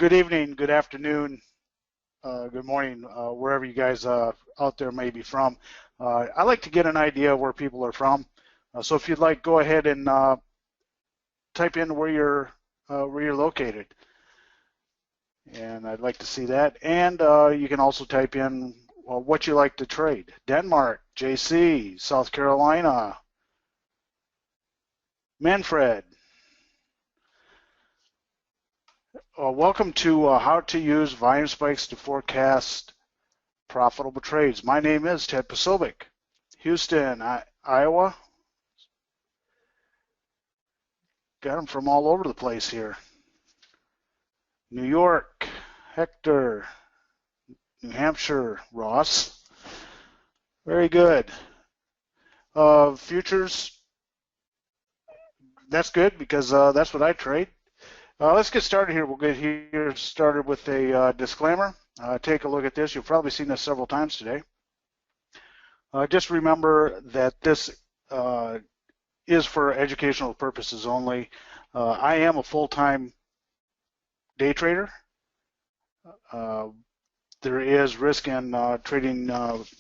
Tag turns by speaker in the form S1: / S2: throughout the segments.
S1: Good evening, good afternoon, good morning, wherever you guys out there may be from. I like to get an idea of where people are from. So if you'd like, go ahead and type in where you're located, and I'd like to see that. And you can also type in what you like to trade: Denmark, JC, South Carolina, Manfred. Welcome to how to use volume spikes to forecast profitable trades. My name is Ted Posobiec. Houston, Iowa. Got them from all over the place here. New York, Hector. New Hampshire, Ross. Very good. Futures, that's good because that's what I trade. Let's get started here. We'll get here started with a disclaimer. Take a look at this. You've probably seen this several times today. Just remember that this is for educational purposes only. I am a full-time day trader. There is risk in trading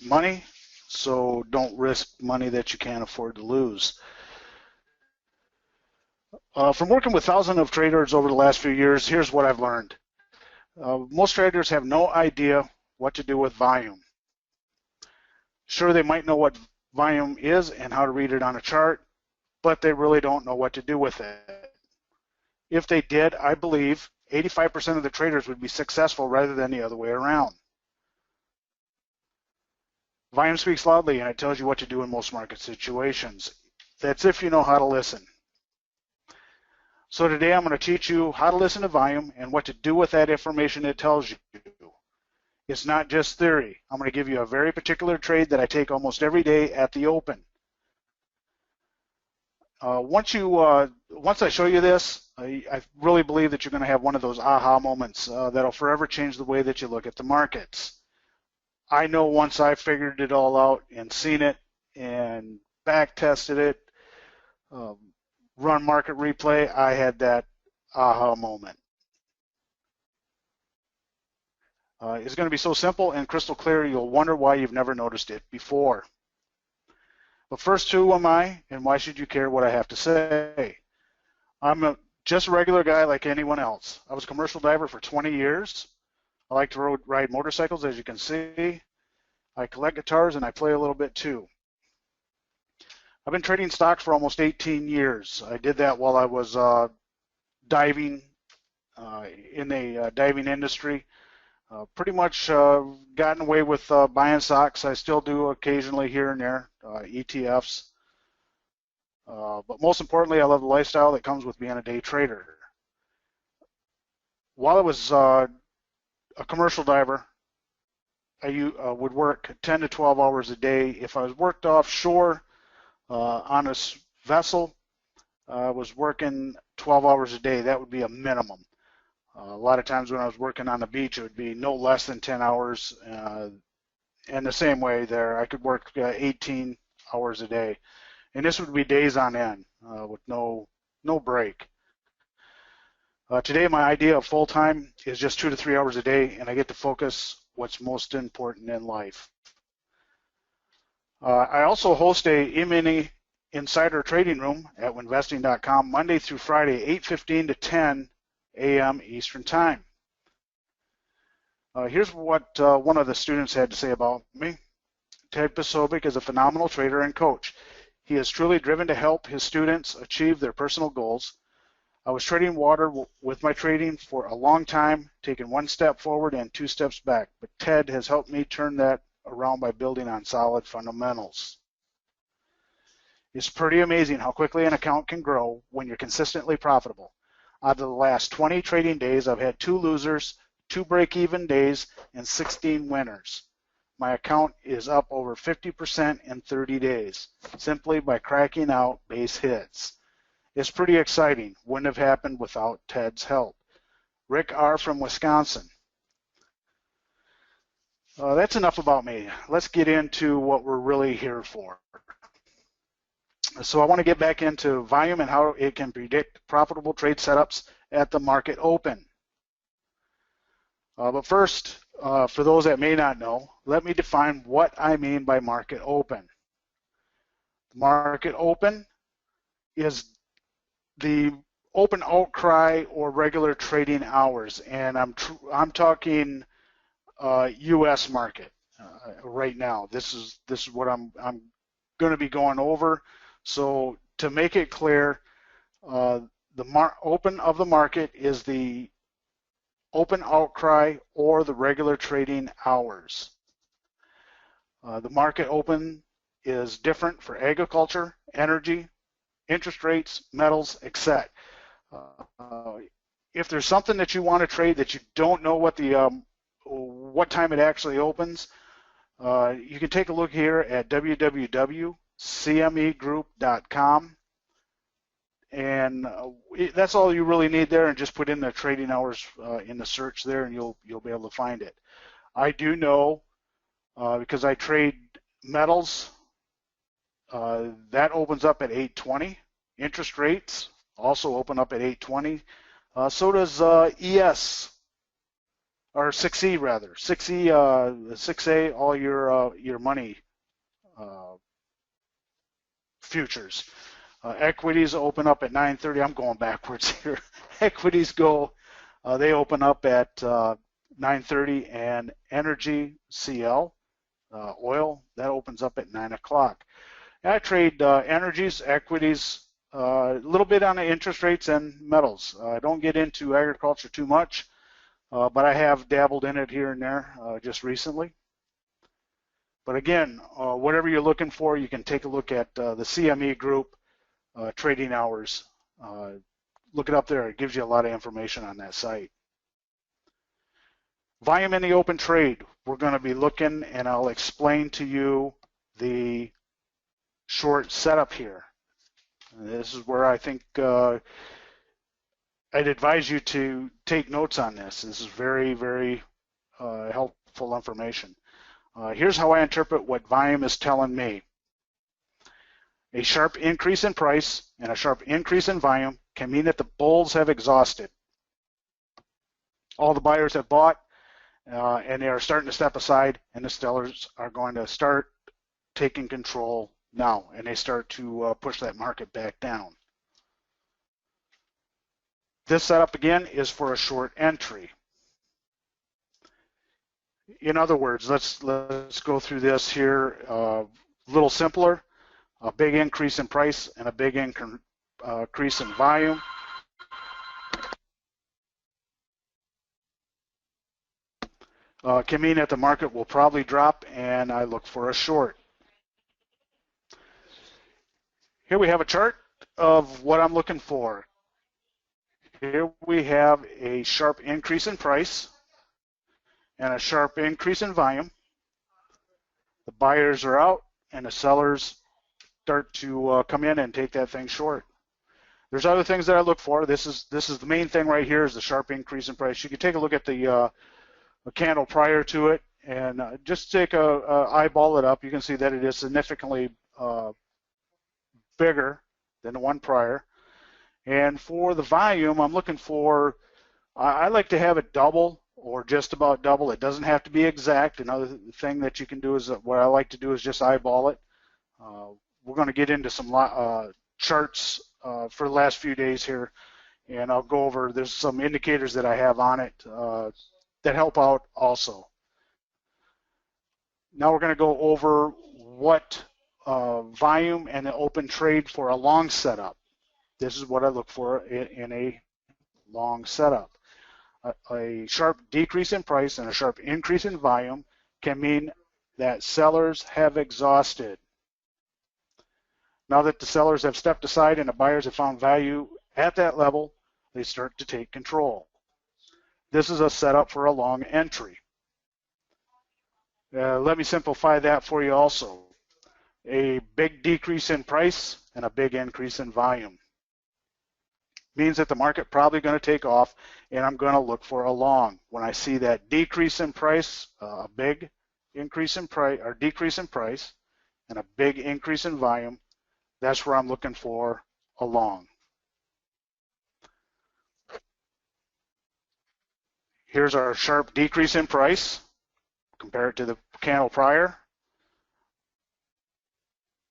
S1: money, so don't risk money that you can't afford to lose. From working with thousands of traders over the last few years, here's what I've learned. Most traders have no idea what to do with volume. Sure, they might know what volume is and how to read it on a chart, but they really don't know what to do with it. If they did, I believe 85% of the traders would be successful rather than the other way around. Volume speaks loudly, and it tells you what to do in most market situations. That's if you know how to listen. So today I'm going to teach you how to listen to volume and what to do with that information it tells you. It's not just theory. I'm going to give you a very particular trade that I take almost every day at the open. Once I show you this, I really believe that you're going to have one of those aha moments that'll forever change the way that you look at the markets. I know once I figured it all out and seen it and back tested it, run market replay, I had that aha moment. It's going to be so simple and crystal clear, you'll wonder why you've never noticed it before. But first, who am I, and why should you care what I have to say? I'm just a regular guy like anyone else. I was a commercial diver for 20 years. I like to ride motorcycles, as you can see. I collect guitars, and I play a little bit too. I've been trading stocks for almost 18 years. I did that while I was diving in the diving industry. Pretty much gotten away with buying stocks. I still do occasionally here and there, ETFs. But most importantly, I love the lifestyle that comes with being a day trader. While I was a commercial diver, I would work 10 to 12 hours a day. If I was worked offshore on a vessel, I was working 12 hours a day. That would be a minimum. A lot of times when I was working on the beach, it would be no less than 10 hours. And the same way there, I could work 18 hours a day. And this would be days on end with no break. Today, my idea of full-time is just 2 to 3 hours a day, and I get to focus what's most important in life. I also host a E-mini insider trading room at WINvesting.com Monday through Friday, 8:15 to 10 a.m. Eastern Time. Here's what one of the students had to say about me. Ted Posobiec is a phenomenal trader and coach. He is truly driven to help his students achieve their personal goals. I was trading water with my trading for a long time, taking 1 step forward and 2 steps back, but Ted has helped me turn that around by building on solid fundamentals. It's pretty amazing how quickly an account can grow when you're consistently profitable. Out of the last 20 trading days, I've had 2 losers, 2 break-even days, and 16 winners. My account is up over 50% in 30 days, simply by cracking out base hits. It's pretty exciting. Wouldn't have happened without Ted's help. Rick R. from Wisconsin. That's enough about me. Let's get into what we're really here for. So I want to get back into volume and how it can predict profitable trade setups at the market open. But first, for those that may not know, let me define what I mean by market open. Market open is the open outcry or regular trading hours, and I'm talking U.S. market right now. This is what I'm going to be going over. So to make it clear, the open of the market is the open outcry or the regular trading hours. The market open is different for agriculture, energy, interest rates, metals, etc. If there's something that you want to trade that you don't know what time it actually opens, you can take a look here at www.cmegroup.com, and that's all you really need there, and just put in the trading hours in the search there, and you'll be able to find it. I do know, because I trade metals, that opens up at 8:20. Interest rates also open up at 8:20. So does ES, or 6E rather. 6E, 6A, all your money futures. Equities open up at 9:30. I'm going backwards here. Equities they open up at 9:30, and energy, CL, oil, that opens up at 9 o'clock. I trade energies, equities, a little bit on the interest rates and metals. I don't get into agriculture too much, but I have dabbled in it here and there just recently. But again, whatever you're looking for, you can take a look at the CME Group trading hours. Look it up there. It gives you a lot of information on that site. Volume in the open trade. We're going to be looking, and I'll explain to you the short setup here. This is where I think I'd advise you to take notes on this. This is very, very helpful information. Here's how I interpret what volume is telling me. A sharp increase in price and a sharp increase in volume can mean that the bulls have exhausted. All the buyers have bought, and they are starting to step aside, and the sellers are going to start taking control now, and they start to push that market back down. This setup again is for a short entry. In other words, let's go through this here a little simpler. A big increase in price and a big increase in volume. Can mean that the market will probably drop, and I look for a short. Here we have a chart of what I'm looking for. Here we have a sharp increase in price and a sharp increase in volume. The buyers are out, and the sellers start to come in and take that thing short. There's other things that I look for. This is the main thing right here, is the sharp increase in price. You can take a look at the candle prior to it, and just take eyeball it up. You can see that it is significantly bigger than the one prior. And for the volume, I'm looking for, I like to have it double or just about double. It doesn't have to be exact. Another thing that you can do is, what I like to do is just eyeball it. We're going to get into some charts for the last few days here, and I'll go over, there's some indicators that I have on it that help out also. Now we're going to go over what volume and the open trade for a long setup. This is what I look for in a long setup. A sharp decrease in price and a sharp increase in volume can mean that sellers have exhausted. Now that the sellers have stepped aside and the buyers have found value at that level, they start to take control. This is a setup for a long entry. Let me simplify that for you also. A big decrease in price and a big increase in volume means that the market probably going to take off, and I'm going to look for a long. When I see that decrease in price, a big increase in price or decrease in price, and a big increase in volume, that's where I'm looking for a long. Here's our sharp decrease in price compared to the candle prior,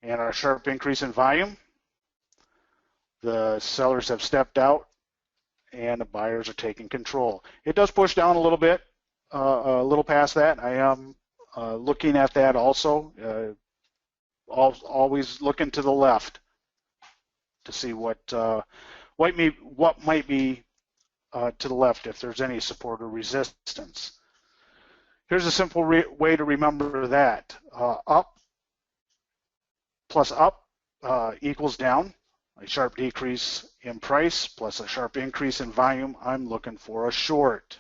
S1: and our sharp increase in volume. The sellers have stepped out and the buyers are taking control. It does push down a little bit, a little past that. I am looking at that also, always looking to the left to see what might be to the left if there's any support or resistance. Here's a simple way to remember that. Up plus up equals down. A sharp decrease in price plus a sharp increase in volume, I'm looking for a short.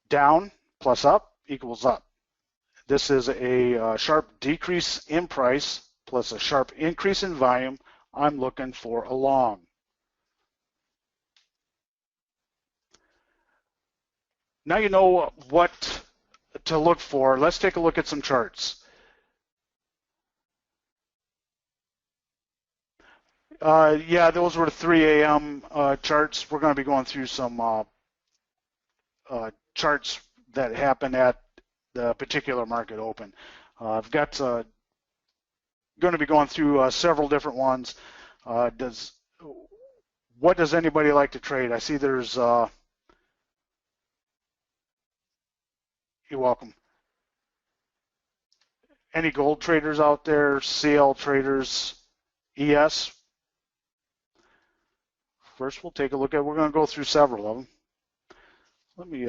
S1: Down plus up equals up. This is a sharp decrease in price plus a sharp increase in volume, I'm looking for a long. Now you know what to look for. Let's take a look at some charts. Yeah, those were 3 a.m. Charts. We're going to be going through some charts that happen at the particular market open. I've got going to be going through several different ones. What does anybody like to trade? I see there's you're welcome. Any gold traders out there? CL traders? ES? First, we'll take a look at, we're going to go through several of them. Let me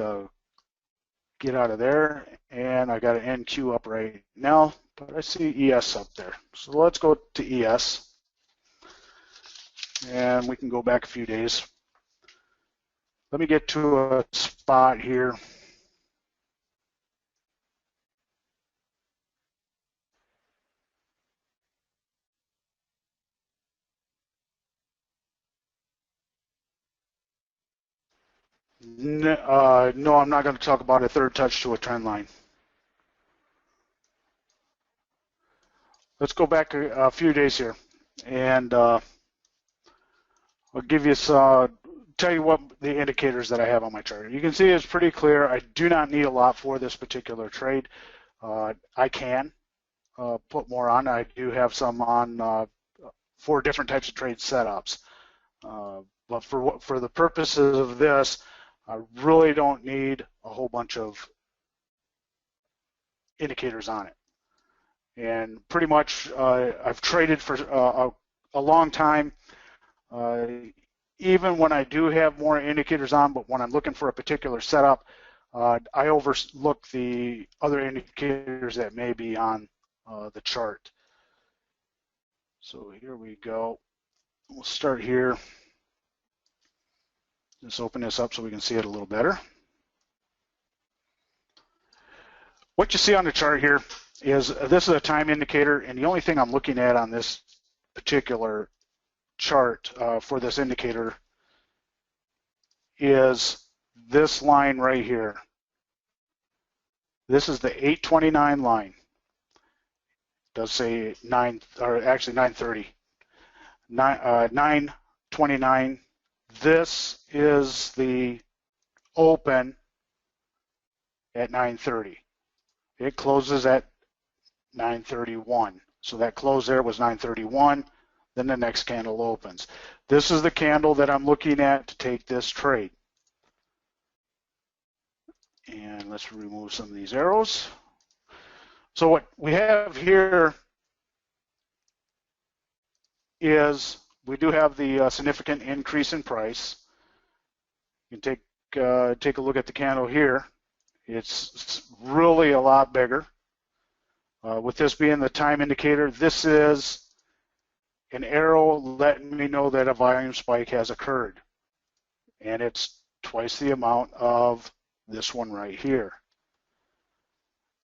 S1: get out of there, and I got an NQ up right now, but I see ES up there. So let's go to ES, and we can go back a few days. Let me get to a spot here. No, I'm not going to talk about a third touch to a trend line. Let's go back a few days here, and I'll give you tell you what the indicators that I have on my chart. You can see it's pretty clear. I do not need a lot for this particular trade. I can put more on. I do have some on for different types of trade setups, but for the purposes of this, I really don't need a whole bunch of indicators on it. And pretty much I've traded for a long time, even when I do have more indicators on, but when I'm looking for a particular setup, I overlook the other indicators that may be on the chart. So here we go. We'll start here. Just open this up so we can see it a little better. What you see on the chart here is this is a time indicator, and the only thing I'm looking at on this particular chart for this indicator is this line right here. This is the 829 line. It does say 930. 929. This is the open at 930. It closes at 931. So that close there was 931. Then the next candle opens. This is the candle that I'm looking at to take this trade. And let's remove some of these arrows. So what we have here is we do have the significant increase in price. You can take a look at the candle here. It's really a lot bigger. With this being the time indicator, this is an arrow letting me know that a volume spike has occurred. And it's twice the amount of this one right here.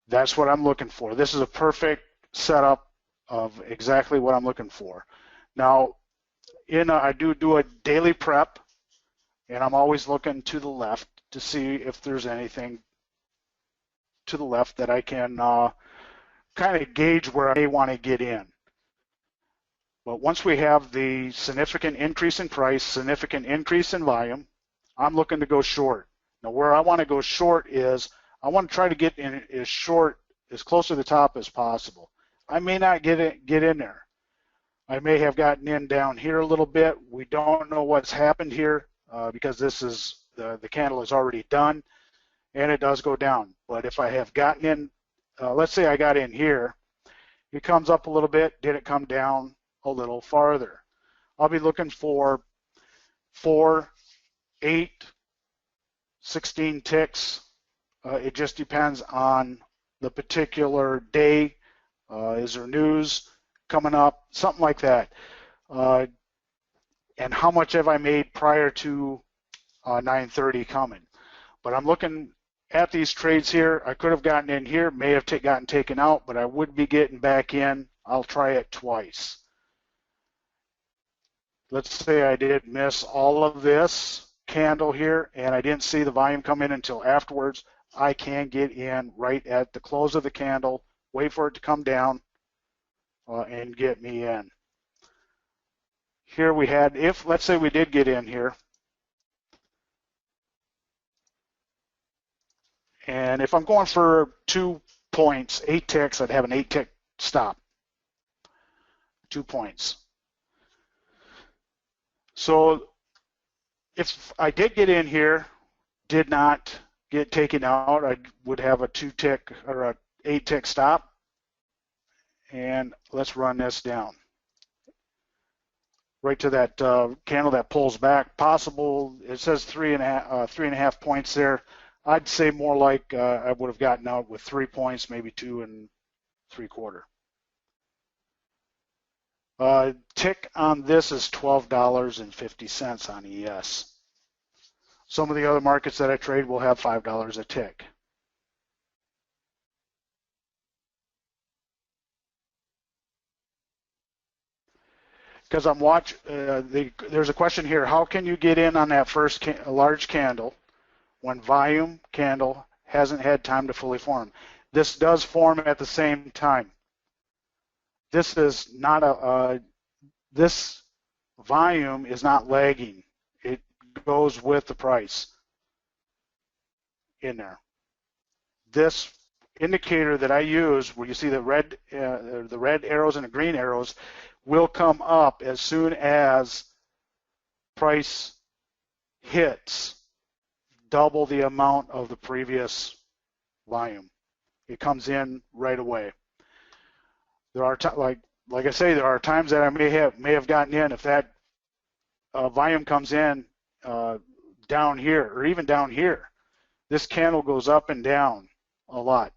S1: That's what I'm looking for. This is a perfect setup of exactly what I'm looking for. Now, I do a daily prep, and I'm always looking to the left to see if there's anything to the left that I can kind of gauge where I may want to get in. But once we have the significant increase in price, significant increase in volume, I'm looking to go short. Now where I want to go short is I want to try to get in as short, as close to the top as possible. I may not get in there. I may have gotten in down here a little bit. We don't know what's happened here because this is the candle is already done and it does go down. But if I have gotten in, let's say I got in here, it comes up a little bit. Did it come down a little farther? I'll be looking for 4, 8, 16 ticks. It just depends on the particular day. Is there news coming up? Something like that. And how much have I made prior to 9:30 coming? But I'm looking at these trades here. I could have gotten in here, may have gotten taken out, but I would be getting back in. I'll try it twice. Let's say I did miss all of this candle here and I didn't see the volume come in until afterwards. I can get in right at the close of the candle, wait for it to come down, and get me in. Here we had, if let's say we did get in here, and if I'm going for 2 points, 8 ticks, I'd have an 8 tick stop. 2 points. So if I did get in here, did not get taken out, I would have a 2 tick or a 8 tick stop. And let's run this down. Right to that candle that pulls back. Possible, it says 3.5 points there. I'd say more like I would have gotten out with 3 points, maybe 2 3/4. Tick on this is $12.50 on ES. Some of the other markets that I trade will have $5 a tick. Because I'm watching, there's a question here, how can you get in on that first large candle when volume candle hasn't had time to fully form? This does form at the same time. This is not this volume is not lagging. It goes with the price in there. This indicator that I use, where you see the red arrows and the green arrows, will come up as soon as price hits double the amount of the previous volume. It comes in right away. There are like I say, there are times that I may have gotten in. If that volume comes in down here or even down here, this candle goes up and down a lot.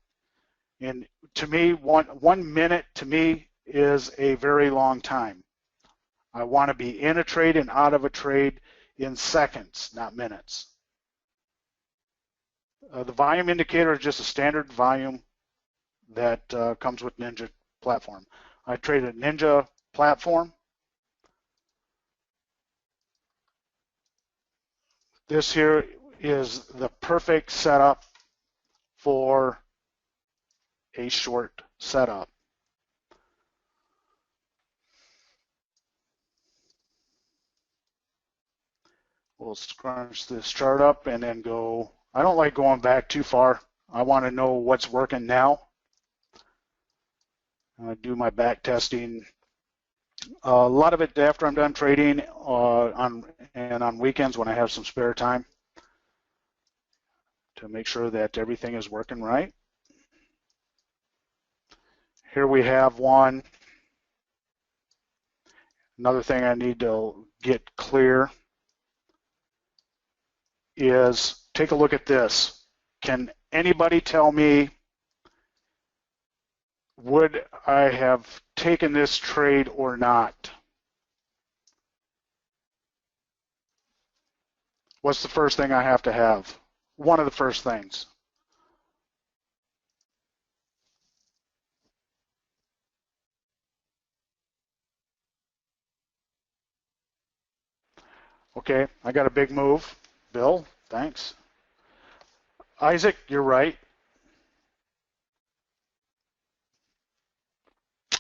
S1: And to me, one minute to me is a very long time. I want to be in a trade and out of a trade in seconds, not minutes. The volume indicator is just a standard volume that comes with Ninja platform. I trade a Ninja platform. This here is the perfect setup for a short setup. We'll scrunch this chart up and then go. I don't like going back too far. I want to know what's working now. I do my back testing. A lot of it after I'm done trading on weekends when I have some spare time to make sure that everything is working right. Here we have one. Another thing I need to get clear is take a look at this. Can anybody tell me, would I have taken this trade or not? What's the first thing I have to have? One of the first things. Okay, I got a big move. Bill, thanks. Isaac, you're right.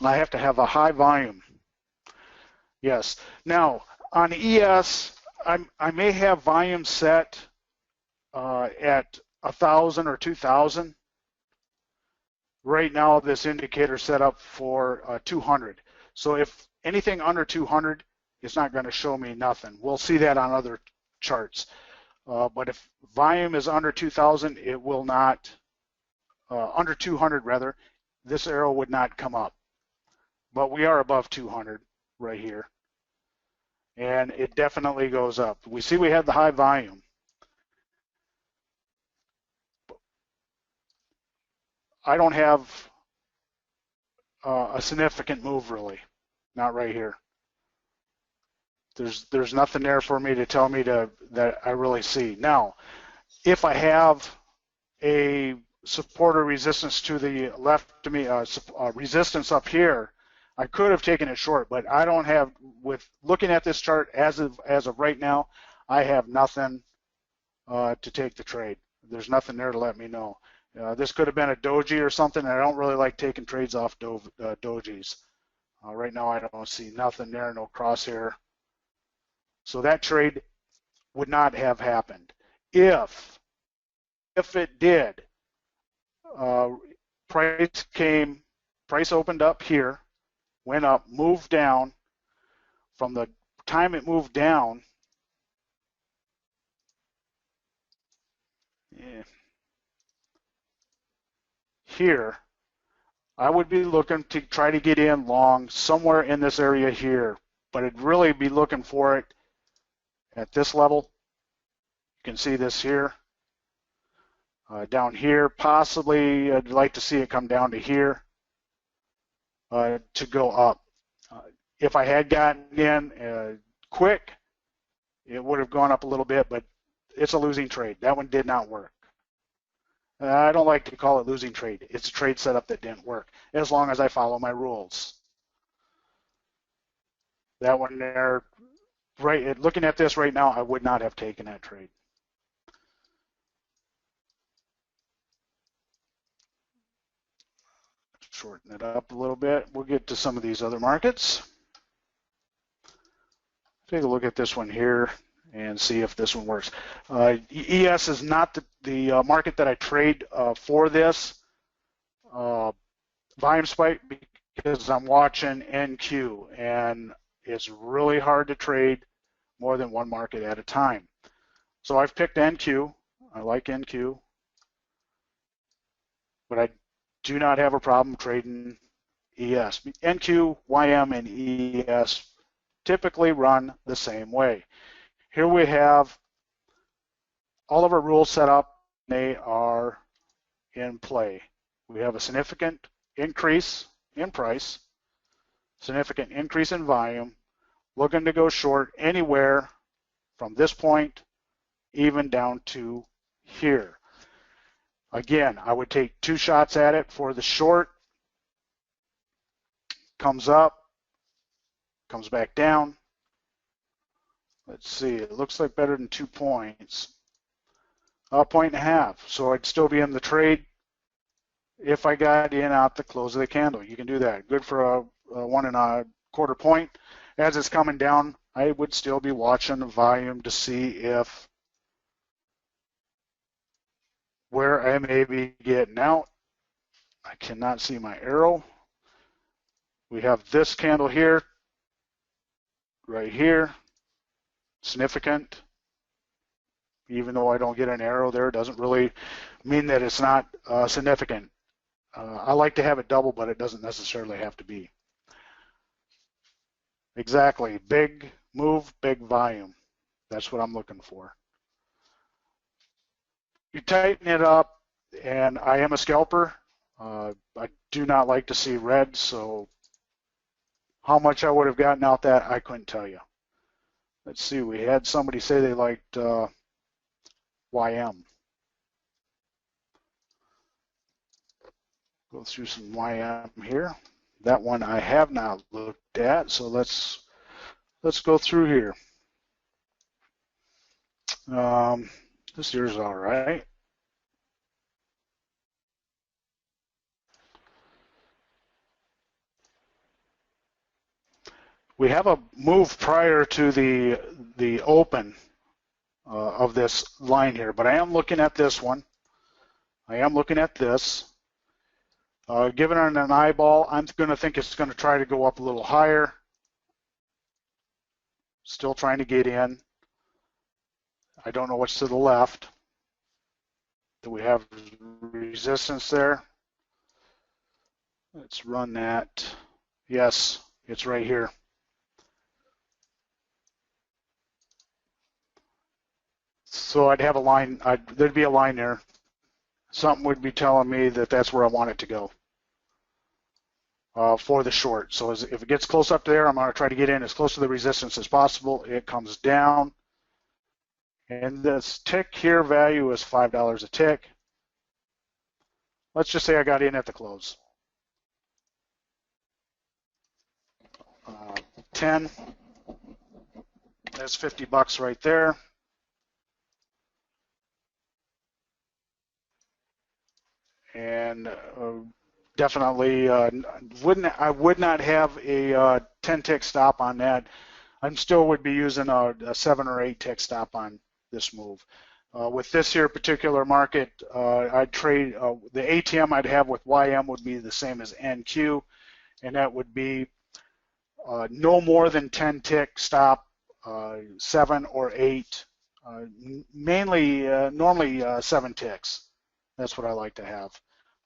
S1: I have to have a high volume. Yes. Now, on ES, I may have volume set at 1,000 or 2,000. Right now, this indicator set up for 200. So if anything under 200, it's not going to show me nothing. We'll see that on other charts. But if volume is under 2,000, it will not, under 200 rather, this arrow would not come up. But we are above 200 right here. And it definitely goes up. We see we have the high volume. I don't have a significant move really, not right here. There's nothing there for me to tell me that I really see. Now, if I have a support or resistance to the left to me, resistance up here, I could have taken it short, but I don't have, with looking at this chart as of right now, I have nothing to take the trade. There's nothing there to let me know. This could have been a doji or something, and I don't really like taking trades off dojis. Right now I don't see nothing there, no crosshair. So that trade would not have happened. If it did, price opened up here, went up, moved down. From the time it moved down, here, I would be looking to try to get in long somewhere in this area here, but I'd really be looking for it at this level. You can see this here. Down here, possibly I'd like to see it come down to here to go up. If I had gotten in quick, it would have gone up a little bit, but it's a losing trade. That one did not work. I don't like to call it losing trade. It's a trade setup that didn't work, as long as I follow my rules. That one there, right, looking at this right now, I would not have taken that trade. Shorten it up a little bit. We'll get to some of these other markets. Take a look at this one here and see if this one works. ES is not the market that I trade for this volume spike, because I'm watching NQ, and it's really hard to trade more than one market at a time. So I've picked NQ. I like NQ, but I do not have a problem trading ES. NQ, YM, and ES typically run the same way. Here we have all of our rules set up. They are in play. We have a significant increase in price, significant increase in volume, looking to go short anywhere from this point even down to here. Again, I would take 2 shots at it for the short. Comes up, comes back down. Let's see, it looks like better than 2 points. A point and a half. So I'd still be in the trade if I got in at the close of the candle. You can do that. Good for a 1 1/4 point. As it's coming down, I would still be watching the volume to see if where I may be getting out. I cannot see my arrow. We have this candle here, right here, significant. Even though I don't get an arrow there, it doesn't really mean that it's not significant. I like to have it double, but it doesn't necessarily have to be. Exactly, big move, big volume. That's what I'm looking for. You tighten it up, and I am a scalper. I do not like to see red, so how much I would have gotten out that, I couldn't tell you. Let's see, we had somebody say they liked YM. Go through some YM here. That one I have not looked at, so let's go through here. This here's all right. We have a move prior to the open of this line here, but I am looking at this one. I am looking at this. Given it an eyeball, I'm going to think it's going to try to go up a little higher. Still trying to get in. I don't know what's to the left. Do we have resistance there? Let's run that. Yes, it's right here. So I'd have a line, there'd be a line there. Something would be telling me that that's where I want it to go for the short. So if it gets close up there, I'm going to try to get in as close to the resistance as possible. It comes down. And this tick here value is $5 a tick. Let's just say I got in at the close. 10. That's $50 right there. And definitely I would not have a 10 tick stop on that. I still would be using a 7 or 8 tick stop on this move. With this here particular market, I'd trade the ATM I'd have with YM would be the same as NQ, and that would be no more than 10 tick stop, 7 or 8, normally 7 ticks. That's what I like to have.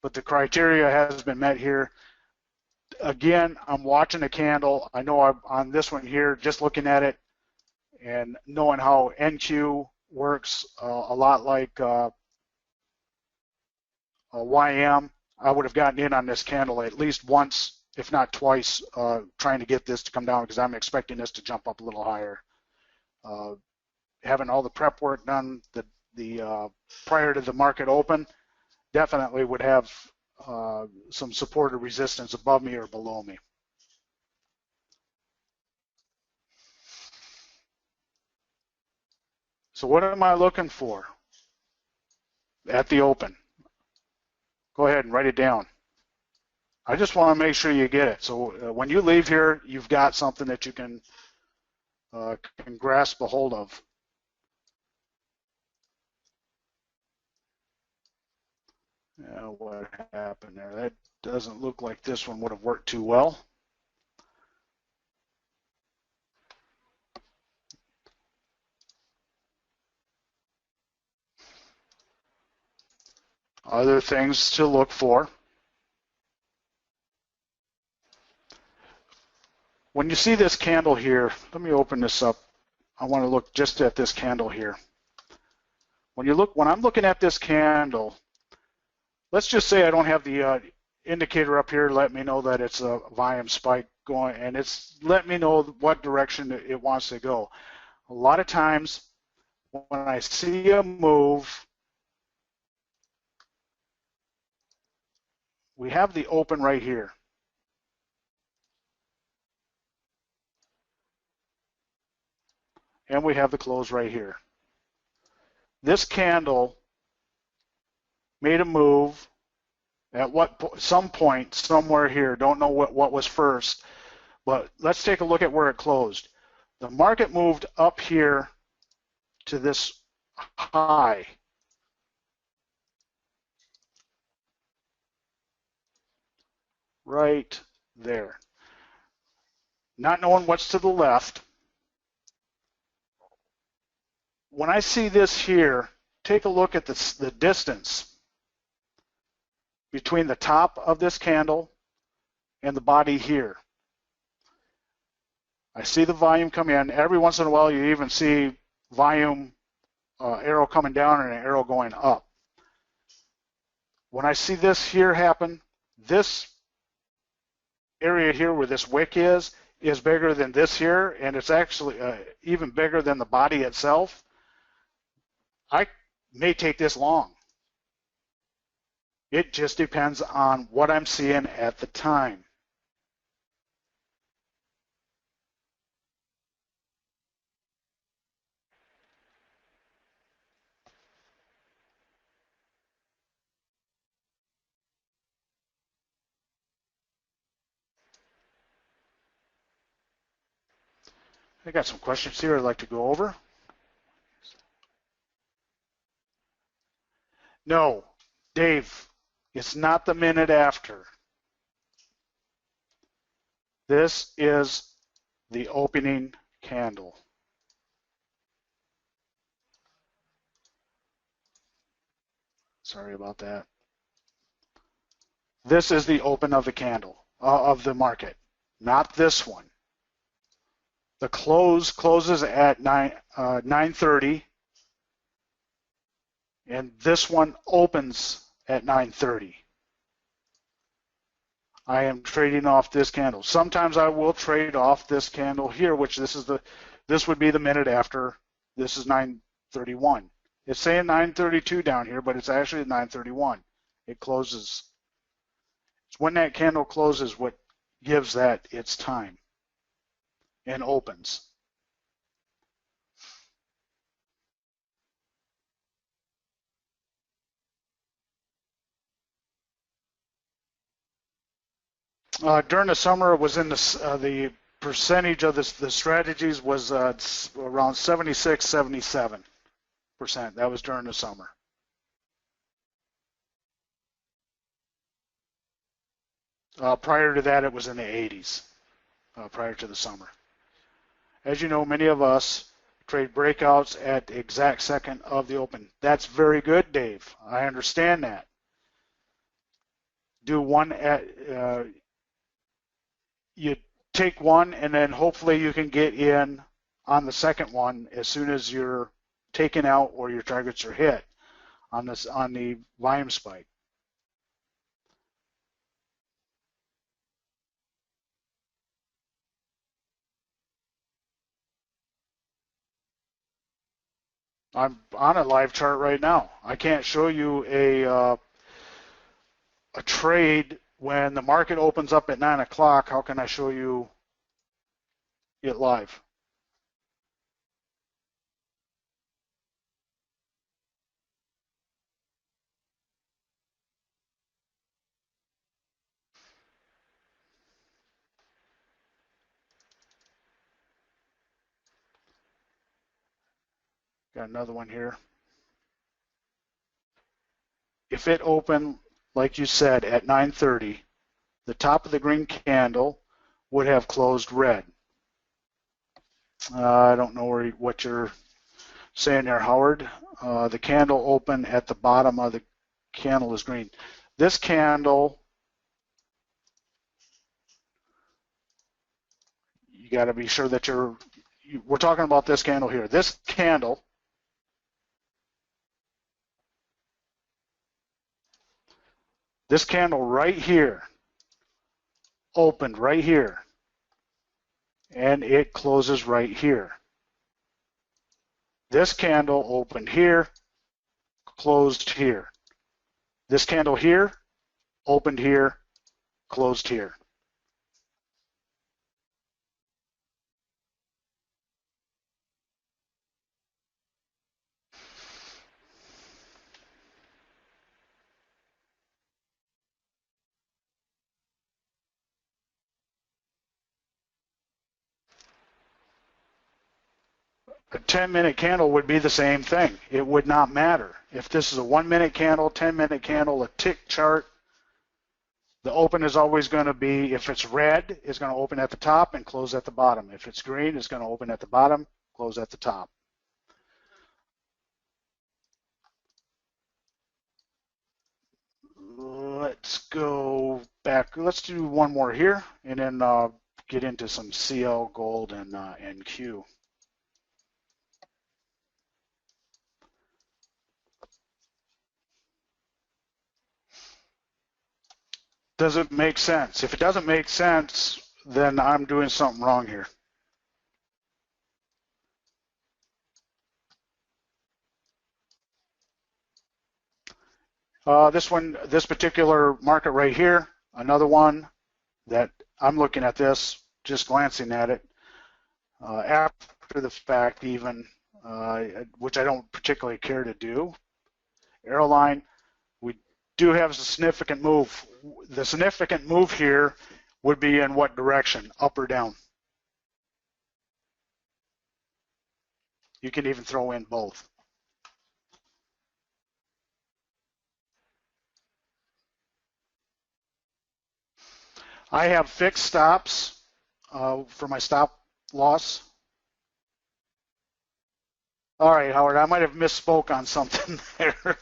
S1: But the criteria has been met here. Again, I'm watching the candle. I know I'm on this one here, just looking at it and knowing how NQ works, a lot like YM. I would have gotten in on this candle at least once, if not twice, trying to get this to come down because I'm expecting this to jump up a little higher. Having all the prep work done prior to the market open, definitely would have some support or resistance above me or below me. So what am I looking for at the open? Go ahead and write it down. I just want to make sure you get it. So when you leave here, you've got something that you can grasp a hold of. What happened there? That doesn't look like this one would have worked too well. Other things to look for. When you see this candle here, let me open this up. I want to look just at this candle here. When I'm looking at this candle, let's just say I don't have the indicator up here to let me know that it's a volume spike going, and it's let me know what direction it wants to go. A lot of times when I see a move, we have the open right here. And we have the close right here. This candle made a move at some point somewhere here. Don't know what was first, but let's take a look at where it closed. The market moved up here to this high. Right there. Not knowing what's to the left. When I see this here, take a look at the distance between the top of this candle and the body here. I see the volume come in. Every once in a while, you even see volume arrow coming down and an arrow going up. When I see this here happen, this area here where this wick is bigger than this here, and it's actually even bigger than the body itself. I may take this long. It just depends on what I'm seeing at the time. I got some questions here I'd like to go over. No, Dave, it's not the minute after. This is the opening candle. Sorry about that. This is the open of the candle, of the market, not this one. The close closes at 9:30, and this one opens at 9:30. I am trading off this candle. Sometimes I will trade off this candle here, which this would be the minute after. This is 9:31. It's saying 9:32 down here, but it's actually 9:31. It closes. It's when that candle closes what gives that its time and opens. During the summer, it was in the percentage of the strategies was around 76, 77%. That was during the summer. Prior to that, it was in the 80s, prior to the summer. As you know, many of us trade breakouts at the exact second of the open. That's very good, Dave. I understand that. Do one at, you take one and then hopefully you can get in on the second one as soon as you're taken out or your targets are hit on the volume spike. I'm on a live chart right now. I can't show you a trade when the market opens up at 9 o'clock. How can I show you it live? Got another one here. If it opened, like you said, at 9:30, the top of the green candle would have closed red. I don't know what you're saying there, Howard. The candle open at the bottom of the candle is green. This candle, you got to be sure that we're talking about this candle here. This candle right here opened right here, and it closes right here. This candle opened here, closed here. This candle here opened here, closed here. A 10-minute candle would be the same thing. It would not matter. If this is a 1-minute candle, 10-minute candle, a tick chart, the open is always going to be, if it's red, it's going to open at the top and close at the bottom. If it's green, it's going to open at the bottom, close at the top. Let's go back. Let's do one more here, and then get into some CL, gold, and Q. Does it make sense? If it doesn't make sense, then I'm doing something wrong here. This particular market right here, another one that I'm looking at this, just glancing at it, after the fact even, which I don't particularly care to do. Airline, we do have a significant move. The significant move here would be in what direction, up or down? You can even throw in both. I have fixed stops for my stop loss. All right, Howard, I might have misspoke on something there.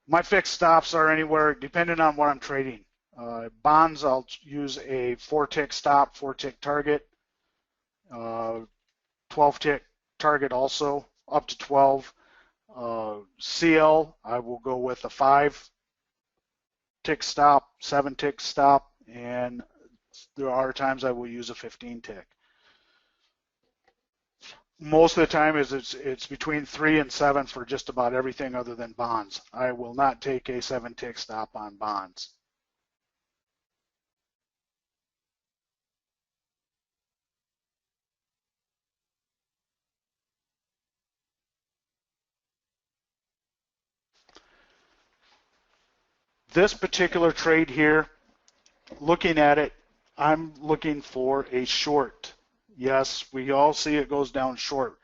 S1: My fixed stops are anywhere, depending on what I'm trading. Bonds, I'll use a 4-tick stop, 4-tick target, 12-tick target also, up to 12. CL, I will go with a 5-tick stop, 7-tick stop, and there are times I will use a 15-tick. Most of the time it's between 3 and 7 for just about everything other than bonds. I will not take a 7-tick stop on bonds. This particular trade here, looking at it, I'm looking for a short. Yes, we all see it goes down short.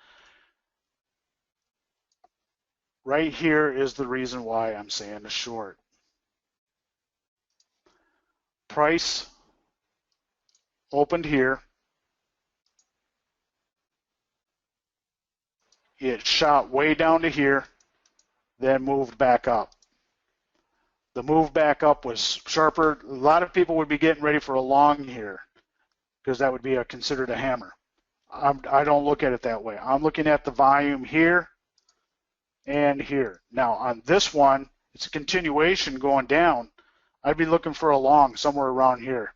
S1: Right here is the reason why I'm saying a short. Price opened here. It shot way down to here, then moved back up. The move back up was sharper. A lot of people would be getting ready for a long here because that would be considered a hammer. I don't look at it that way. I'm looking at the volume here and here. Now on this one, it's a continuation going down. I'd be looking for a long somewhere around here.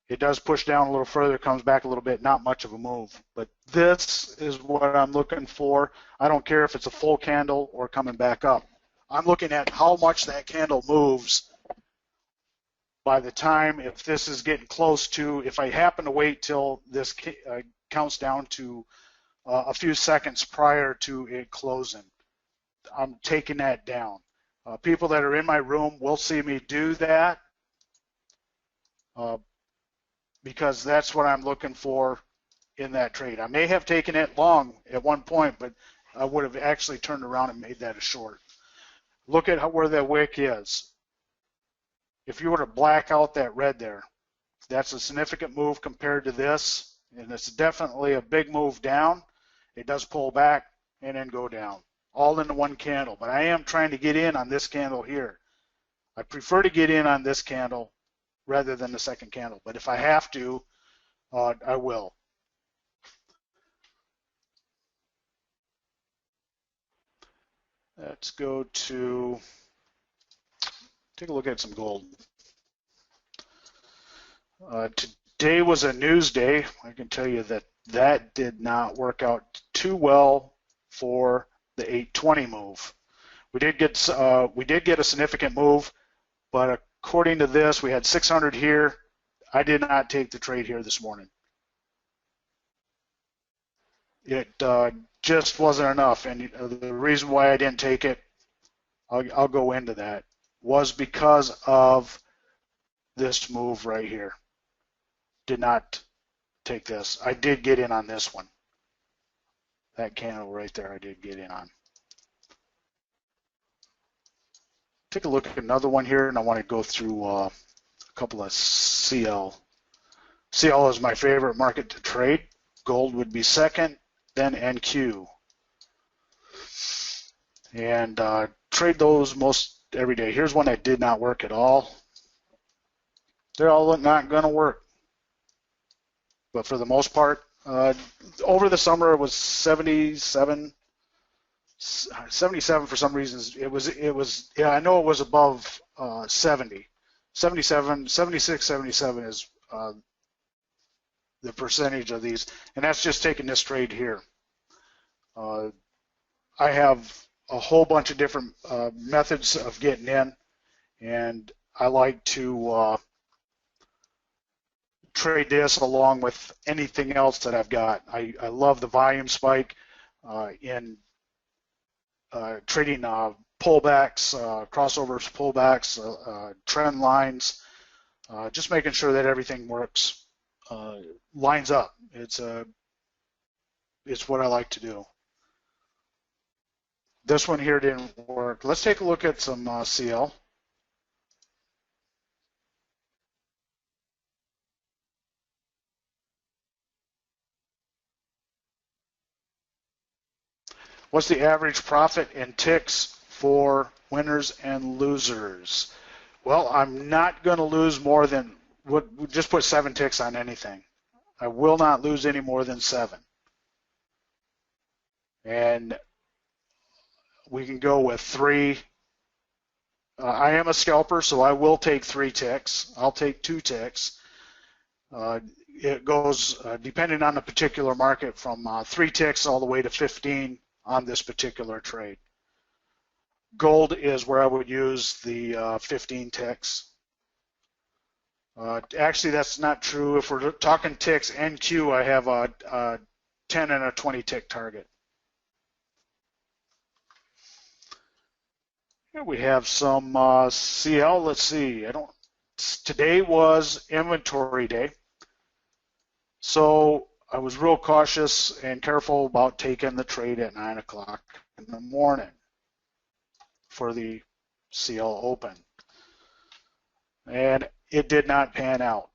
S1: It does push down a little further, comes back a little bit, not much of a move. But this is what I'm looking for. I don't care if it's a full candle or coming back up. I'm looking at how much that candle moves by the time, if this is getting close to, if I happen to wait till this counts down to a few seconds prior to it closing, I'm taking that down. People that are in my room will see me do that because that's what I'm looking for in that trade. I may have taken it long at one point, but I would have actually turned around and made that a short. Look at where the wick is. If you were to black out that red there, that's a significant move compared to this, and it's definitely a big move down. It does pull back and then go down, all into one candle. But I am trying to get in on this candle here. I prefer to get in on this candle rather than the second candle, but if I have to, I will. Let's go to, take a look at some gold. Today was a news day. I can tell you that that did not work out too well for the 820 move. We did get a significant move, but according to this, we had 600 here. I did not take the trade here this morning. It just wasn't enough, and the reason why I didn't take it, I'll go into that, was because of this move right here. Did not take this. I did get in on this one. That candle right there, I did get in on. Take a look at another one here, and I want to go through a couple of CL. CL is my favorite market to trade. Gold would be second, then NQ. And trade those most every day. Here's one that did not work at all. They're all not going to work. But for the most part, over the summer it was 77 for some reasons. It was yeah, I know it was above 70. 77, 76, 77 is the percentage of these, and that's just taking this trade here. I have a whole bunch of different methods of getting in, and I like to trade this along with anything else that I've got. I love the volume spike in trading pullbacks, crossovers, pullbacks, trend lines, just making sure that everything works, lines up. It's a It's what I like to do. This one here didn't work. Let's take a look at some CL. What's the average profit in ticks for winners and losers? Well, I'm not going to lose more than, just put 7 ticks on anything. I will not lose any more than 7. And we can go with 3. I am a scalper, so I will take 3 ticks. I'll take 2 ticks. It goes, depending on the particular market, from 3 ticks all the way to 15 on this particular trade. Gold is where I would use the 15 ticks. Actually, that's not true. If we're talking ticks and Q, I have a 10 and a 20 tick target. Here we have some CL. Let's see. Today was inventory day, so I was real cautious and careful about taking the trade at 9 o'clock in the morning for the CL open. And it did not pan out.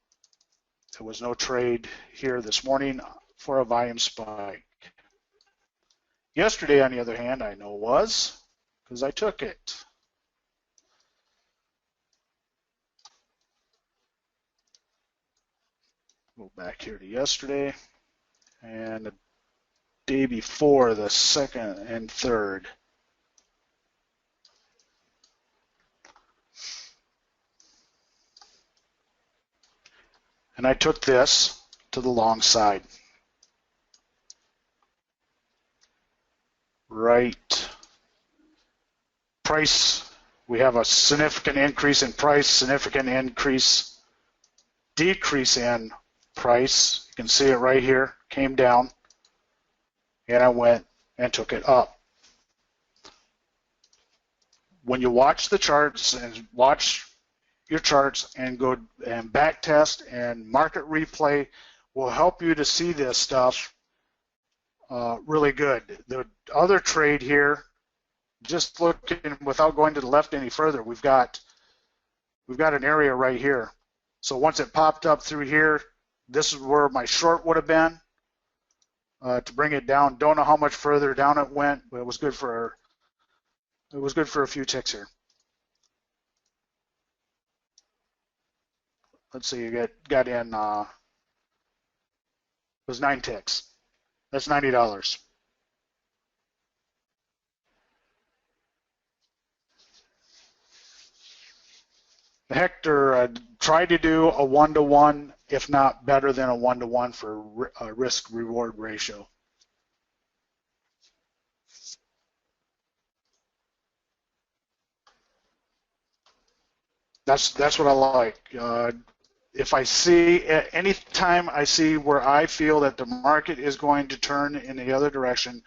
S1: There was no trade here this morning for a volume spike. Yesterday, on the other hand, I know was, because I took it. Go back here to yesterday. And the day before, the 2nd and 3rd. And I took this to the long side. Right. Price, we have a significant increase in price, significant decrease in price. You can see it right here, came down, and I went and took it up. When you watch the charts and watch your charts and go and back test and market replay will help you to see this stuff really good. The other trade here, just looking without going to the left any further, we've got an area right here. So once it popped up through here, this is where my short would have been to bring it down. Don't know how much further down it went, but it was good for a few ticks here. Let's see, you got in it was 9 ticks. That's $90. Hector tried to do a 1-to-1, if not better than a 1-to-1 for a risk-reward ratio. That's what I like. If I see, any time I see where I feel that the market is going to turn in the other direction,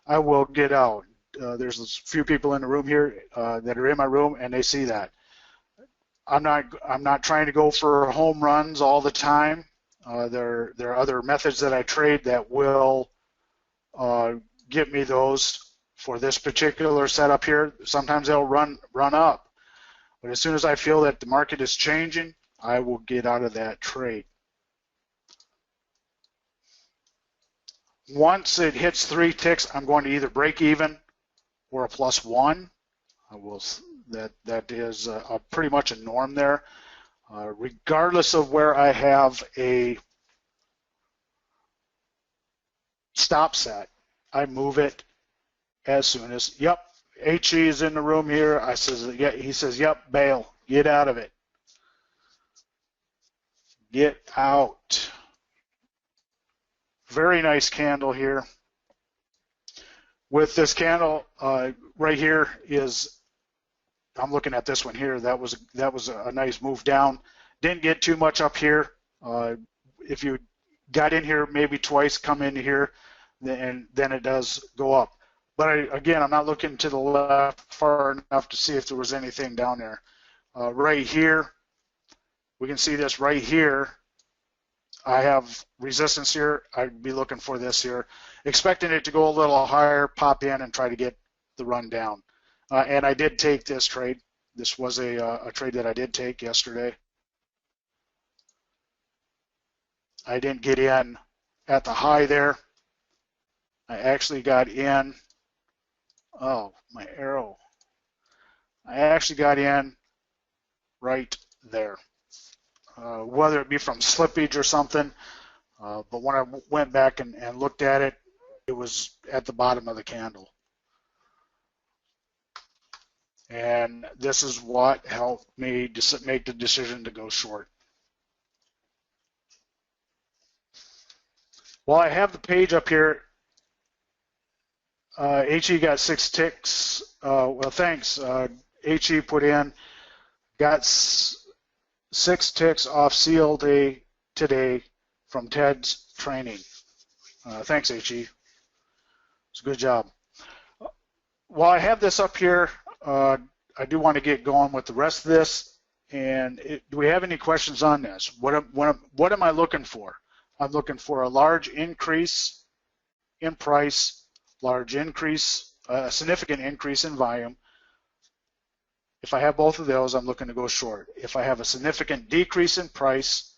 S1: I will get out. There's a few people in the room here that are in my room, and they see that. I'm not trying to go for home runs all the time. There are other methods that I trade that will get me those for this particular setup here. Sometimes they'll run up, but as soon as I feel that the market is changing, I will get out of that trade. Once it hits 3 ticks, I'm going to either break even or a +1. That is pretty much a norm there. Regardless of where I have a stop set, I move it as soon as, yep, HE is in the room here. I says, yeah, he says, yep, bail, get out of it. Get out. Very nice candle here. With this candle right here is, I'm looking at this one here. That was a nice move down. Didn't get too much up here. If you got in here maybe twice, come in here, then it does go up. But again, I'm not looking to the left far enough to see if there was anything down there. Right here, we can see this right here. I have resistance here. I'd be looking for this here, expecting it to go a little higher, pop in and try to get the run down. And I did take this trade. This was a trade that I did take yesterday. I didn't get in at the high there. I actually got in, oh, my arrow. I actually got in right there. Whether it be from slippage or something, but when I went back and looked at it, it was at the bottom of the candle. And this is what helped me make the decision to go short. Well, I have the page up here. HE got 6 ticks. Well, thanks. HE put in, got 6 ticks off CLD today from Ted's training. Thanks, HE. It's a good job. While I have this up here, I do want to get going with the rest of this. And do we have any questions on this? What am I looking for? I'm looking for a large increase in price, large increase, a significant increase in volume. If I have both of those, I'm looking to go short. If I have a significant decrease in price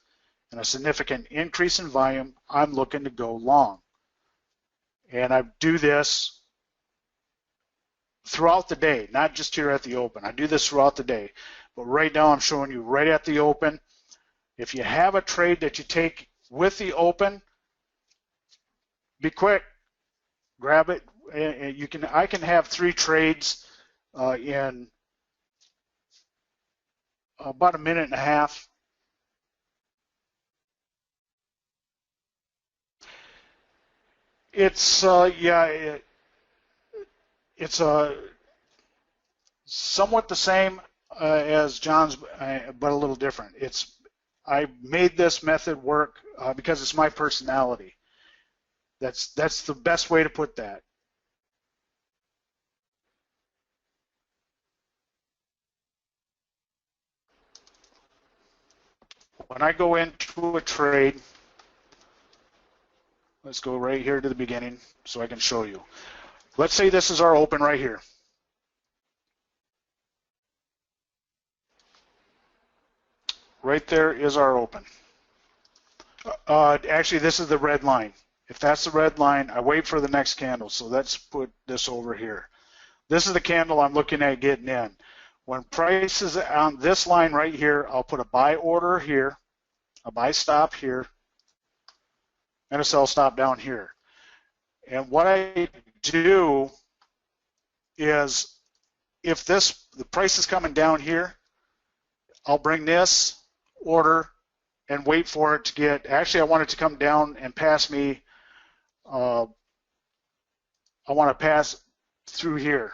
S1: and a significant increase in volume, I'm looking to go long. And I do this throughout the day, not just here at the open. I do this throughout the day. But right now I'm showing you right at the open. If you have a trade that you take with the open, be quick. Grab it. And I can have 3 trades in about a minute and a half. It's somewhat the same as John's, but a little different. I made this method work because it's my personality. That's the best way to put that. When I go into a trade, let's go right here to the beginning so I can show you. Let's say this is our open right here. Right there is our open. Actually, this is the red line. If that's the red line, I wait for the next candle. So let's put this over here. This is the candle I'm looking at getting in. When price is on this line right here, I'll put a buy order here, a buy stop here, and a sell stop down here. And what I do is, if the price is coming down here, I'll bring this order and wait for it to get, actually I want it to come down and pass me, I want to pass through here.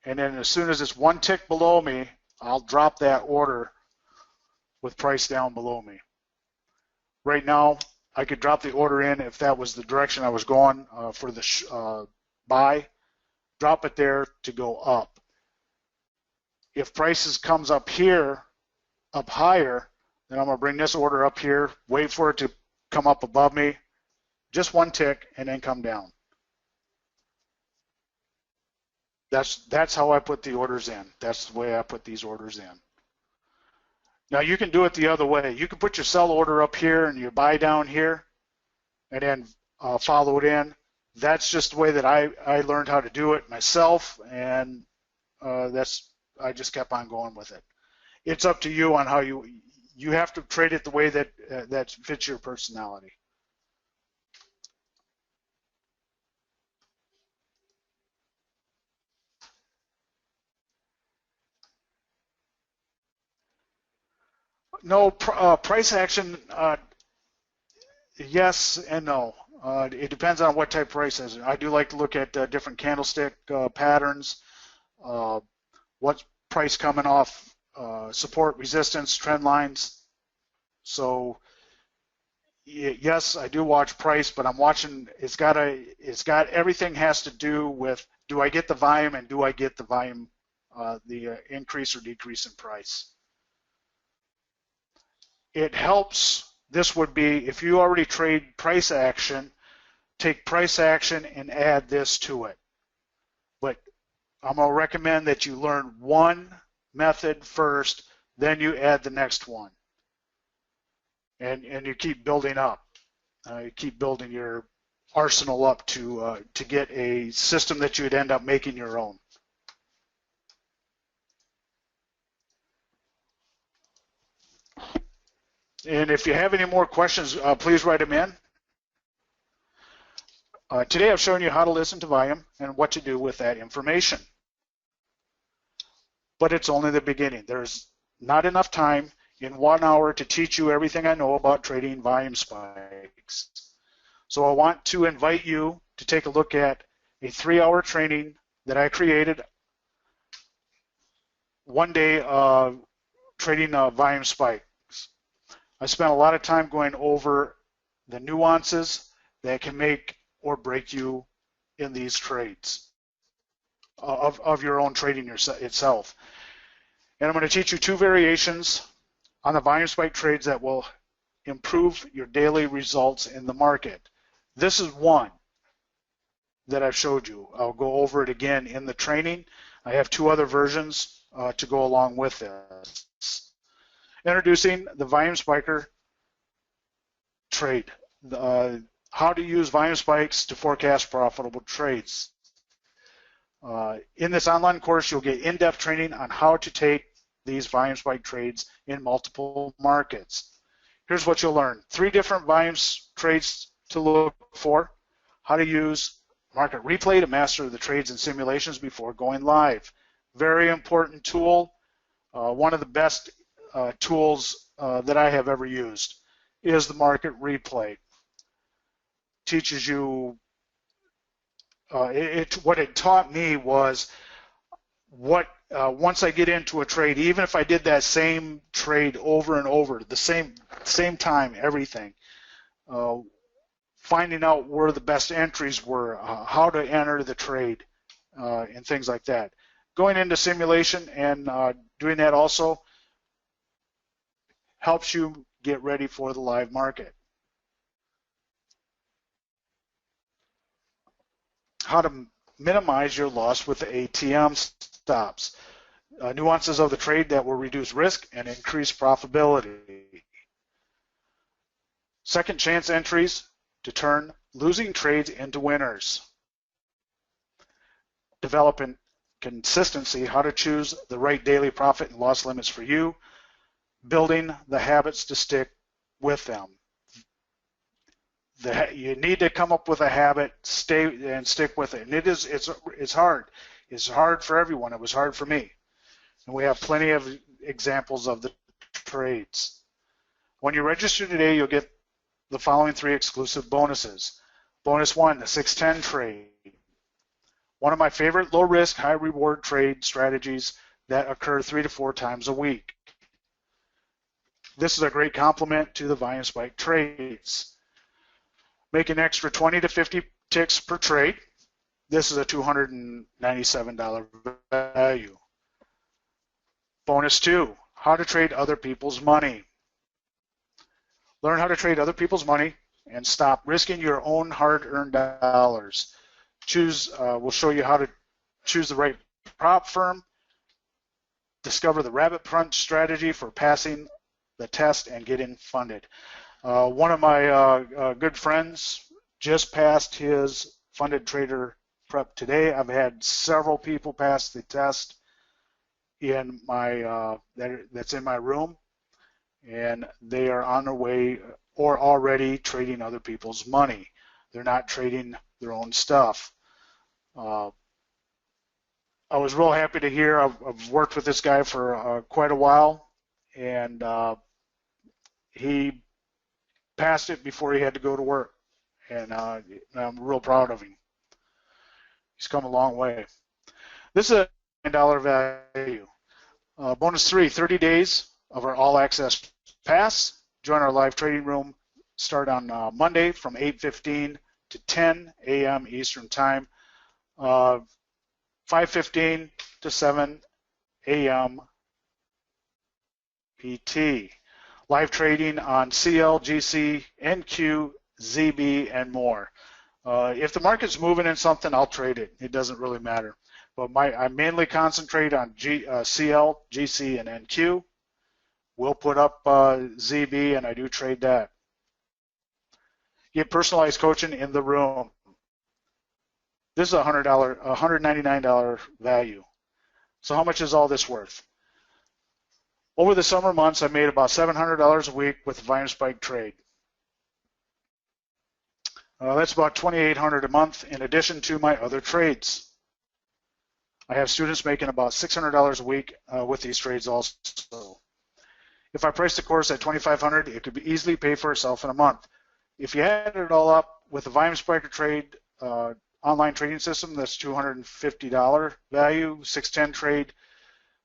S1: And then as soon as it's 1 tick below me, I'll drop that order with price down below me. Right now, I could drop the order in if that was the direction I was going for the buy, drop it there to go up. If prices comes up here, up higher, then I'm going to bring this order up here, wait for it to come up above me, just 1 tick, and then come down. That's how I put the orders in. That's the way I put these orders in. Now you can do it the other way. You can put your sell order up here and your buy down here, and then follow it in. That's just the way that I learned how to do it myself, and I just kept on going with it. It's up to you on how you have to trade it the way that fits your personality. No, price action, yes and no. It depends on what type of price is. I do like to look at different candlestick patterns, what's price coming off, support, resistance, trend lines. So yes, I do watch price, but I'm watching, it's got everything has to do with, do I get the volume, and do I get the volume, the increase or decrease in price. It helps this would be, if you already trade price action, take price action and add this to it. But I'm going to recommend that you learn one method first, then you add the next one. And you keep building up. You keep building your arsenal up to get a system that you'd end up making your own. And if you have any more questions, please write them in. Today I've shown you how to listen to volume and what to do with that information. But it's only the beginning. There's not enough time in 1 hour to teach you everything I know about trading volume spikes. So I want to invite you to take a look at a 3-hour training that I created one day trading volume spikes. I spent a lot of time going over the nuances that can make or break you in these trades of your own trading itself. And I'm going to teach you 2 variations on the volume spike trades that will improve your daily results in the market. This is one that I've showed you. I'll go over it again in the training. I have 2 other versions to go along with this. Introducing the volume spiker trade. How to use volume spikes to forecast profitable trades. In this online course, you'll get in-depth training on how to take these volume spike trades in multiple markets. Here's what you'll learn. 3 different volume trades to look for. How to use Market Replay to master the trades and simulations before going live. Very important tool. One of the best tools that I have ever used is the Market Replay. Teaches you, what it taught me was once I get into a trade, even if I did that same trade over and over, the same time, everything, finding out where the best entries were, how to enter the trade, and things like that. Going into simulation and doing that also helps you get ready for the live market. How to minimize your loss with the ATM stops. Nuances of the trade that will reduce risk and increase profitability. Second chance entries to turn losing trades into winners. Developing consistency, how to choose the right daily profit and loss limits for you. Building the habits to stick with them. You need to come up with a habit, stay and stick with it. And it's hard. It's hard for everyone. It was hard for me. And we have plenty of examples of the trades. When you register today, you'll get the following 3 exclusive bonuses. Bonus 1, the 610 trade. One of my favorite low risk, high reward trade strategies that occur 3 to 4 times a week. This is a great complement to the volume spike trades. Make an extra 20 to 50 ticks per trade. This is a $297 value. Bonus 2, how to trade other people's money. Learn how to trade other people's money and stop risking your own hard-earned dollars. We'll show you how to choose the right prop firm, discover the rabbit punch strategy for passing the test and getting funded. One of my good friends just passed his funded trader prep today. I've had several people pass the test in my that's in my room, and they are on their way or already trading other people's money. They're not trading their own stuff. I was real happy to hear. I've worked with this guy for quite a while, and he passed it before he had to go to work, and I'm real proud of him. He's come a long way. This is a $9 value. Bonus 3, 30 days of our all access pass. Join our live trading room. Start on Monday from 8:15 to 10 a.m. Eastern Time. 5:15 to 7 a.m. PT. live trading on CL, GC, NQ, ZB, and more. If the market's moving in something, I'll trade it. It doesn't really matter. But I mainly concentrate on CL, GC, and NQ. We'll put up ZB, and I do trade that. Get personalized coaching in the room. This is a $199 value. So how much is all this worth? Over the summer months, I made about $700 a week with the WINspike trade. That's about $2,800 a month in addition to my other trades. I have students making about $600 a week with these trades also. If I priced the course at $2,500, it could easily pay for itself in a month. If you add it all up with the WINspike trade online trading system, that's $250 value, 610 trade,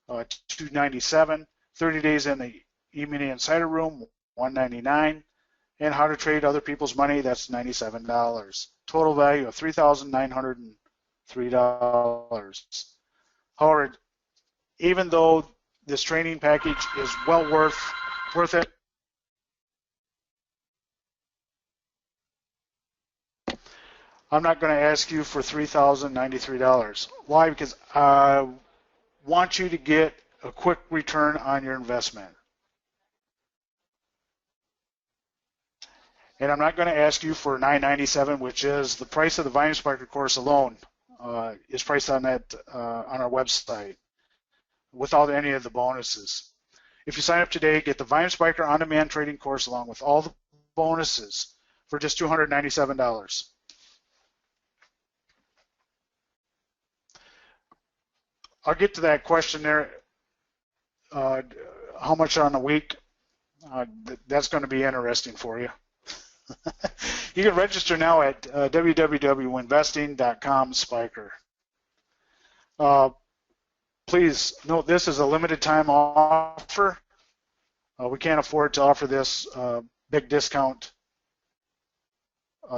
S1: $297, 30 days in the E-mini Insider Room, $199, and how to trade other people's money, that's $97. Total value of $3,903. However, even though this training package is well worth it, I'm not going to ask you for $3,093. Why? Because I want you to get a quick return on your investment. And I'm not going to ask you for $997, which is the price of the WINspike course alone is priced on that on our website without any of the bonuses. If you sign up today, get the WINspike on-demand trading course along with all the bonuses for just $297. I'll get to that question there. How much on a week? That's going to be interesting for you. You can register now at www.winvesting.com/spiker. Please note this is a limited time offer. We can't afford to offer this big discount.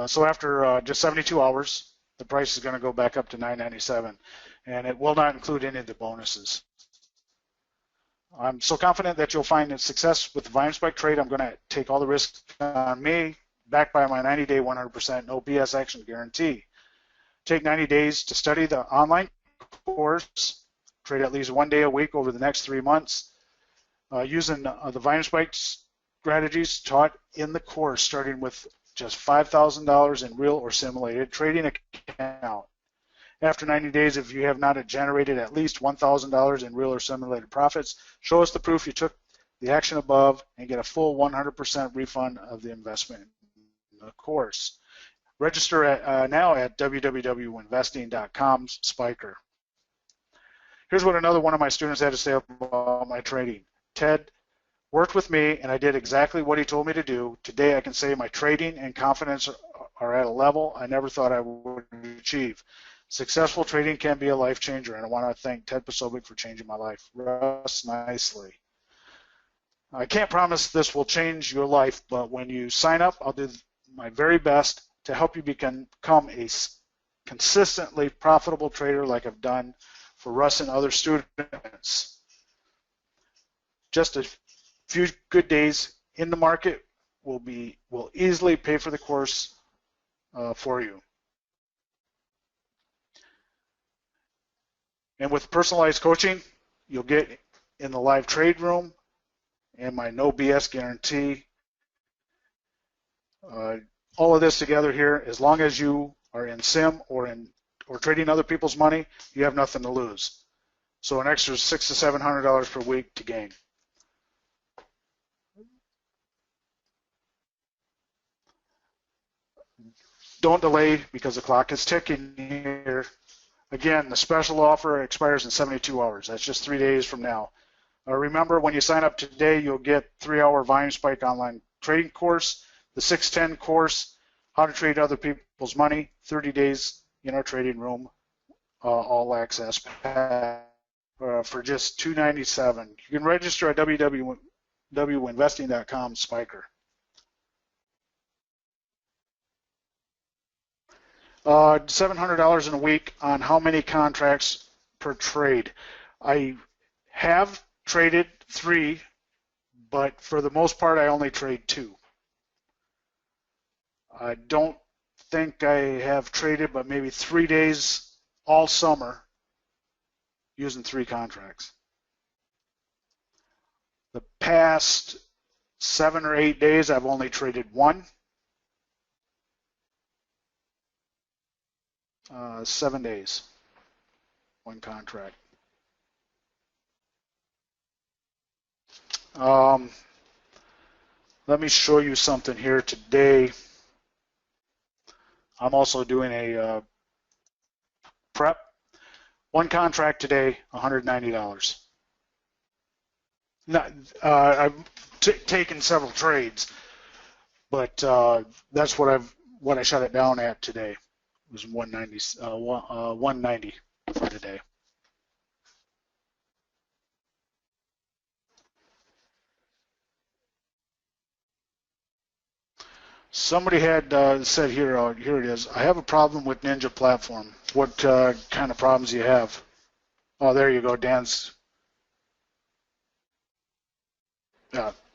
S1: So after just 72 hours, the price is going to go back up to $997, and it will not include any of the bonuses. I'm so confident that you'll find success with the WINspike trade. I'm going to take all the risks on me, backed by my 90-day 100% no BS action guarantee. Take 90 days to study the online course, trade at least 1 day a week over the next 3 months, using the WINspike strategies taught in the course, starting with just $5,000 in real or simulated trading account. After 90 days, if you have not generated at least $1,000 in real or simulated profits, show us the proof you took the action above and get a full 100% refund of the investment in the course. Register now at www.winvesting.com/spiker. Here's what another one of my students had to say about my trading. Ted worked with me and I did exactly what he told me to do. Today I can say my trading and confidence are at a level I never thought I would achieve. Successful trading can be a life changer, and I want to thank Ted Posobiec for changing my life. Russ, nicely. I can't promise this will change your life, but when you sign up, I'll do my very best to help you become a consistently profitable trader like I've done for Russ and other students. Just a few good days in the market will easily pay for the course for you. And with personalized coaching, you'll get in the live trade room and my no BS guarantee. All of this together here, as long as you are in sim or trading other people's money, you have nothing to lose. So an extra $600 to $700 per week to gain. Don't delay because the clock is ticking here. Again, the special offer expires in 72 hours. That's just 3 days from now. Remember, when you sign up today, you'll get 3-hour WINspike online trading course, the 610 course, how to trade other people's money, 30 days in our trading room, all access for just $297. You can register at www.winvesting.com/spiker. $700 in a week on how many contracts per trade. I have traded 3, but for the most part, I only trade 2. I don't think I have traded but maybe 3 days all summer using 3 contracts. The past 7 or 8 days, I've only traded 1. 7 days, 1 contract. Let me show you something here today. I'm also doing a prep. 1 contract today, $190. Not, I've taken several trades, but that's what I shut it down at today. It was 190 for today. Somebody had said here, here it is. I have a problem with Ninja platform. What kind of problems do you have? Oh, there you go, Dan's.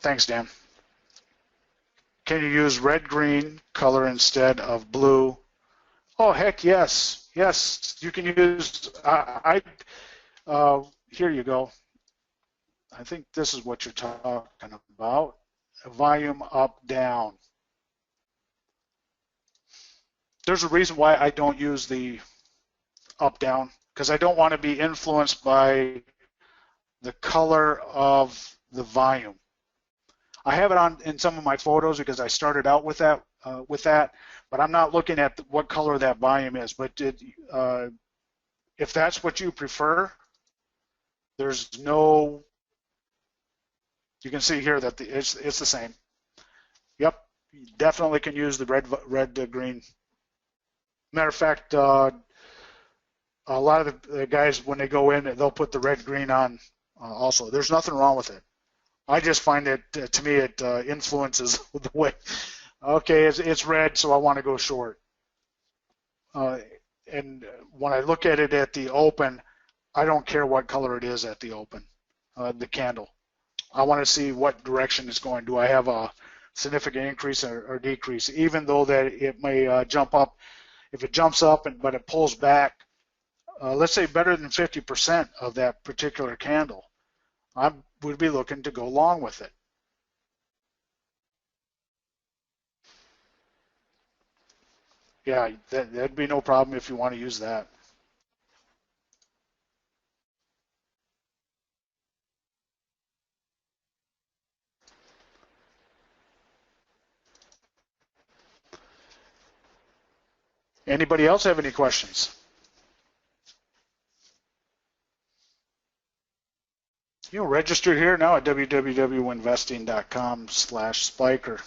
S1: Thanks, Dan. Can you use red-green color instead of blue? Oh, heck yes. Yes, you can use, here you go. I think this is what you're talking about. Volume up, down. There's a reason why I don't use the up, down, because I don't want to be influenced by the color of the volume. I have it on in some of my photos because I started out with that, but I'm not looking at what color that volume is. But if that's what you prefer, there's no. You can see here that it's the same. Yep, you definitely can use the red to green. Matter of fact, a lot of the guys when they go in, they'll put the red green on also. There's nothing wrong with it. I just find that to me it influences the way. Okay, it's red, so I want to go short. And when I look at it at the open, I don't care what color it is at the open, the candle. I want to see what direction it's going. Do I have a significant increase or decrease? Even though that it may jump up, if it jumps up but it pulls back, let's say better than 50% of that particular candle, I would be looking to go long with it. Yeah, that'd be no problem if you want to use that. Anybody else have any questions? You register here now at www.winvesting.com/spiker.